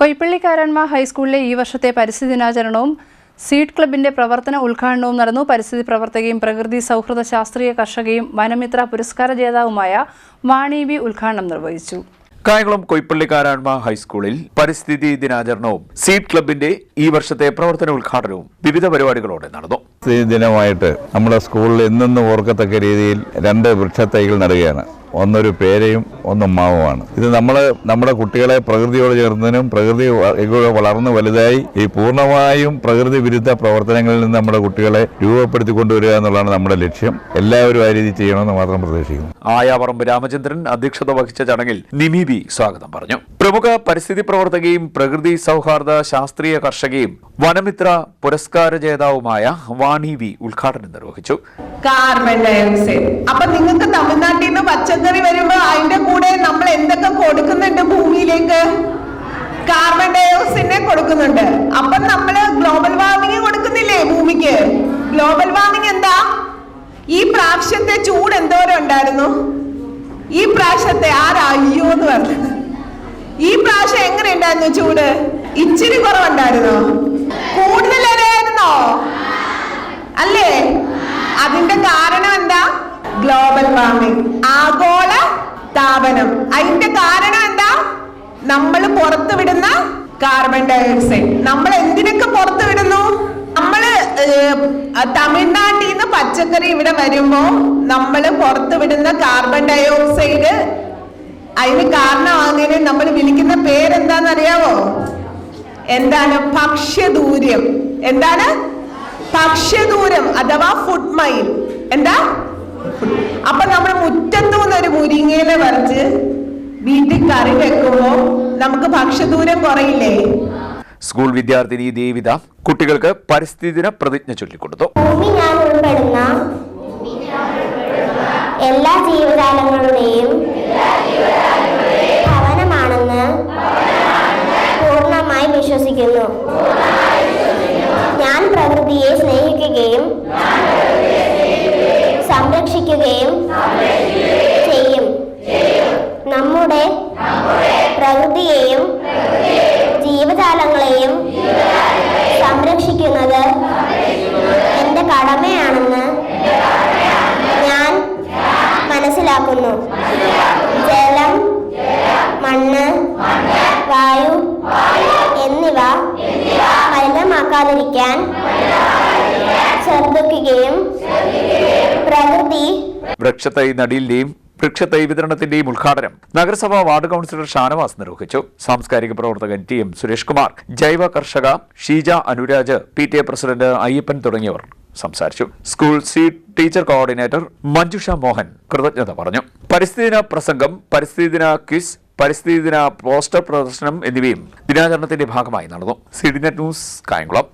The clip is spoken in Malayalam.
കൊയ്പ്പള്ളിക്കാരന്മാർ ഹൈസ്കൂളിലെ ഈ വർഷത്തെ പരിസ്ഥിതി ദിനാചരണവും സീഡ് ക്ലബിന്റെ പ്രവർത്തന ഉദ്ഘാടനവും നടന്നു. പരിസ്ഥിതി പ്രവർത്തകയും പ്രകൃതി സൗഹൃദ ശാസ്ത്രീയ കർഷകയും വനമിത്ര പുരസ്കാര ജേതാവുമായ വാണി ബി ഉദ്ഘാടനം നിർവഹിച്ചു. കായംകുളം കൊയ്പ്പള്ളിക്കാരന്മാർ ഹൈസ്കൂളിൽ പരിസ്ഥിതി ദിനാചരണവും സീഡ് ക്ലബിന്റെ ഈ വർഷത്തെ പ്രവർത്തന ഉദ്ഘാടനവും വിവിധ പരിപാടികളോടെ നടന്നു. ദിനമായിട്ട് നമ്മുടെ സ്കൂളിൽ എന്നെന്നും ഓർക്കത്തക്ക രീതിയിൽ 2 വൃക്ഷത്തൈകൾ നടുകയാണ്. ഒന്നൊരു പേരയും ഒന്നും മാവുമാണ്. ഇത് നമ്മുടെ കുട്ടികളെ പ്രകൃതിയോട് ചേർന്നതിനും പ്രകൃതി വളർന്നു വലുതായി ഈ പൂർണ്ണമായും പ്രകൃതി വിരുദ്ധ പ്രവർത്തനങ്ങളിൽ നിന്ന് നമ്മുടെ കുട്ടികളെ രൂപപ്പെടുത്തി കൊണ്ടുവരിക എന്നുള്ളതാണ് നമ്മുടെ ലക്ഷ്യം. എല്ലാവരും ആ രീതി ചെയ്യണമെന്ന് മാത്രം പ്രതീക്ഷിക്കുന്നു. ആയാപറമ്പ് രാമചന്ദ്രൻ അധ്യക്ഷത വഹിച്ച ചടങ്ങിൽ നിമി ബി സ്വാഗതം പറഞ്ഞു. പ്രമുഖ പരിസ്ഥിതി പ്രവർത്തകയും പ്രകൃതി സൗഹാർദ്ദ ശാസ്ത്രീയ കർഷകയും വനമിത്ര പുരസ്കാര ജേതാവുമായ വാണി ബി ഉദ്ഘാടനം നിർവഹിച്ചു. കാർബൺ ഡയോക്സൈഡ് അപ്പൊ നിങ്ങൾക്ക് തമിഴ്നാട്ടിൽ നിന്ന് പച്ചക്കറി വരുമ്പോ അതിന്റെ കൂടെ നമ്മൾ എന്തൊക്കെ കൊടുക്കുന്നുണ്ട് ഭൂമിയിലേക്ക്? കാർബൺ ഡയോക്സൈഡിനെ കൊടുക്കുന്നുണ്ട്. അപ്പൊ നമ്മള് ഗ്ലോബൽ വാർമിംഗ് കൊടുക്കുന്നില്ലേ ഭൂമിക്ക്? ഗ്ലോബൽ വാർമിംഗ് എന്താ? ഈ പ്രാവശ്യത്തെ ചൂട് എന്തോരം ഉണ്ടായിരുന്നു? ഈ പ്രാവശ്യത്തെ അയ്യോ എന്ന് പറഞ്ഞത് ഈ പ്രാവശ്യം എങ്ങനെ ഉണ്ടായിരുന്നു ചൂട്? ഇച്ചിരി കുറവുണ്ടായിരുന്നോ? കൂടുതലായിരുന്നോ? അല്ലേ? അതിന്റെ കാരണം എന്താ? ഗ്ലോബൽ വാർമിംഗ്, ആഗോള താപനം. അതിന്റെ കാരണം എന്താ? നമ്മൾ പുറത്തുവിടുന്ന കാർബൺ ഡയോക്സൈഡ്. നമ്മൾ എന്തിനൊക്കെ പുറത്തുവിടുന്നു? നമ്മള് തമിഴ്നാട്ടിൽ നിന്ന് പച്ചക്കറി ഇവിടെ വരുമ്പോ നമ്മൾ പുറത്തുവിടുന്ന കാർബൺ ഡയോക്സൈഡ് അതിന് കാരണമാകുന്നതിന് നമ്മൾ വിളിക്കുന്ന പേരെന്താണെന്നറിയാവോ? എന്താണ്? ഭക്ഷ്യദൂരം. എന്താണ്? ഭക്ഷ്യദൂരം അഥവാ ഫുഡ് മൈൽ. എന്താ? അപ്പൊ നമ്മൾ മുറ്റത്തുനിന്ന് ഒരു മുരിങ്ങയില പറിച്ച് വീട്ടിൽ കറി വെക്കുമ്പോ നമുക്ക് ഭക്ഷ്യദൂരം കുറയില്ലേ? സ്കൂൾ വിദ്യാർത്ഥിനി ദേവിത കുട്ടികൾക്ക് പരിസ്ഥിതി ദിന പ്രതിജ്ഞ ചൊല്ലിക്കൊടുത്തു. ഭൂമി ഞാൻ ഉൾപ്പെടുന്ന എല്ലാ ജീവജാലങ്ങളുടെയും ഭവനമാണെന്ന് പൂർണ്ണമായി വിശ്വസിക്കുന്നു. ഞാൻ പ്രകൃതിയെ സ്നേഹിക്കുകയും സംരക്ഷിക്കുകയും ചെയ്യും. നമ്മുടെ പ്രകൃതിയെയും ജീവജാലങ്ങളെയും സംരക്ഷിക്കുന്നത് എൻ്റെ കടമയാണെന്ന് ഞാൻ മനസ്സിലാക്കുന്നു. ജലം, മണ്ണ്, വായു എന്നിവ മലിനമാക്കാതിരിക്കാൻ ശ്രദ്ധിക്കുകയും പ്രകൃതി വൃക്ഷത്തൈ നടീലിന്റെയും വൃക്ഷത്തൈ വിതരണത്തിന്റെയും ഉദ്ഘാടനം നഗരസഭാ വാർഡ് കൌൺസിലർ ഷാനവാസ് നിർവഹിച്ചു. സാംസ്കാരിക പ്രവർത്തകൻ TM സുരേഷ് കുമാർ, ജൈവ കർഷക ഷീജ അനുരാജ്, PTA പ്രസിഡന്റ് അയ്യപ്പൻ തുടങ്ങിയവർ സംസാരിച്ചു. School seed teacher coordinator Manjusha Mohan കൃതജ്ഞത പറഞ്ഞു. പരിസ്ഥിതി ദിന പ്രസംഗം, പരിസ്ഥിതി ദിന ക്വിസ്, പരിസ്ഥിതി ദിന പോസ്റ്റർ പ്രദർശനം എന്നിവയും ദിനാചരണത്തിന്റെ ഭാഗമായി നടന്നു. CDNet news, Kayamkulam.